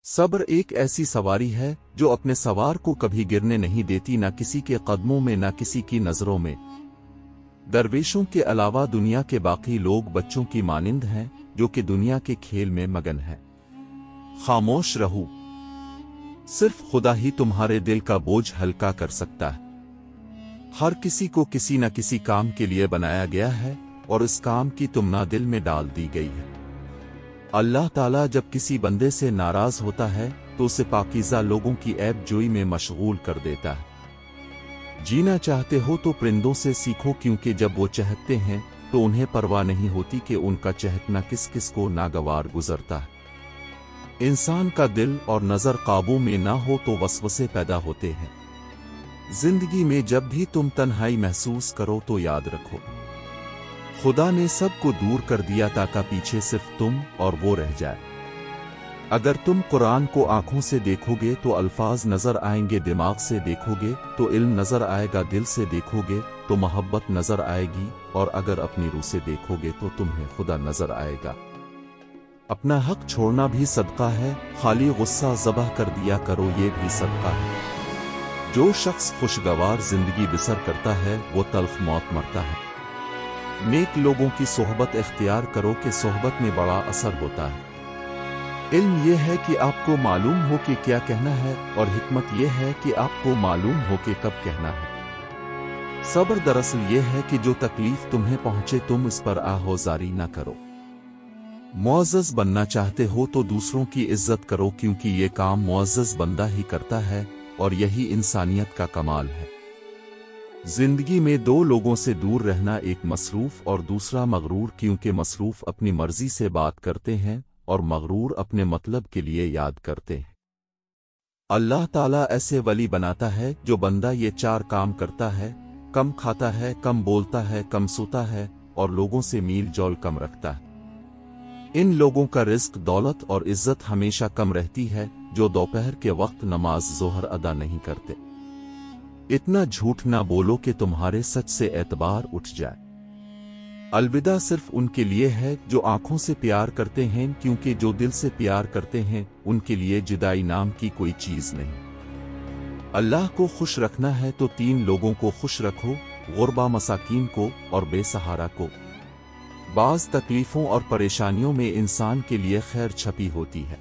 صبر ایک ایسی سواری ہے جو اپنے سوار کو کبھی گرنے نہیں دیتی، نہ کسی کے قدموں میں، نہ کسی کی نظروں میں۔ درویشوں کے علاوہ دنیا کے باقی لوگ بچوں کی مانند ہیں جو کہ دنیا کے کھیل میں مگن ہیں۔ خاموش رہو، صرف خدا ہی تمہارے دل کا بوجھ ہلکا کر سکتا ہے۔ ہر کسی کو کسی نہ کسی کام کے لیے بنایا گیا ہے اور اس کام کی تمنا دل میں ڈال دی گئی ہے۔ اللہ تعالیٰ جب کسی بندے سے ناراض ہوتا ہے تو اسے پاکیزہ لوگوں کی عیب جوئی میں مشغول کر دیتا ہے۔ جینا چاہتے ہو تو پرندوں سے سیکھو، کیونکہ جب وہ چہکتے ہیں تو انہیں پرواہ نہیں ہوتی کہ ان کا چہکنا کس کس کو ناگوار گزرتا ہے۔ انسان کا دل اور نظر قابو میں نہ ہو تو وسوسے پیدا ہوتے ہیں۔ زندگی میں جب بھی تم تنہائی محسوس کرو تو یاد رکھو، خدا نے سب کو دور کر دیا تاکہ پیچھے صرف تم اور وہ رہ جائے۔ اگر تم قرآن کو آنکھوں سے دیکھو گے تو الفاظ نظر آئیں گے، دماغ سے دیکھو گے تو علم نظر آئے گا، دل سے دیکھو گے تو محبت نظر آئے گی، اور اگر اپنی روح سے دیکھو گے تو تمہیں خدا نظر آئے گا۔ اپنا حق چھوڑنا بھی صدقہ ہے، خالی غصہ ذبح کر دیا کرو، یہ بھی صدقہ ہے۔ جو شخص خوشگوار زندگی بسر کرتا ہے وہ تلخ موت مرتا ہے۔ نیک لوگوں کی صحبت اختیار کرو کہ صحبت میں بڑا اثر ہوتا ہے۔ علم یہ ہے کہ آپ کو معلوم ہو کہ کیا کہنا ہے، اور حکمت یہ ہے کہ آپ کو معلوم ہو کہ کب کہنا ہے۔ صبر دراصل یہ ہے کہ جو تکلیف تمہیں پہنچے تم اس پر آہوزاری نہ کرو۔ معزز بننا چاہتے ہو تو دوسروں کی عزت کرو، کیونکہ یہ کام معزز بندہ ہی کرتا ہے اور یہی انسانیت کا کمال ہے۔ زندگی میں دو لوگوں سے دور رہنا، ایک مصروف اور دوسرا مغرور، کیونکہ مصروف اپنی مرضی سے بات کرتے ہیں اور مغرور اپنے مطلب کے لیے یاد کرتے ہیں۔ اللہ تعالیٰ ایسے ولی بناتا ہے جو بندہ یہ چار کام کرتا ہے: کم کھاتا ہے، کم بولتا ہے، کم سوتا ہے، اور لوگوں سے میل جول کم رکھتا ہے۔ ان لوگوں کا رزق، دولت اور عزت ہمیشہ کم رہتی ہے جو دوپہر کے وقت نماز ظہر ادا نہیں کرتے۔ اتنا جھوٹ نہ بولو کہ تمہارے سچ سے اعتبار اٹھ جائے۔ الوداع صرف ان کے لیے ہے جو آنکھوں سے پیار کرتے ہیں، کیونکہ جو دل سے پیار کرتے ہیں ان کے لیے جدائی نام کی کوئی چیز نہیں۔ اللہ کو خوش رکھنا ہے تو تین لوگوں کو خوش رکھو: غربا، مساکین کو اور بے سہارا کو۔ بعض تکلیفوں اور پریشانیوں میں انسان کے لیے خیر چھپی ہوتی ہے۔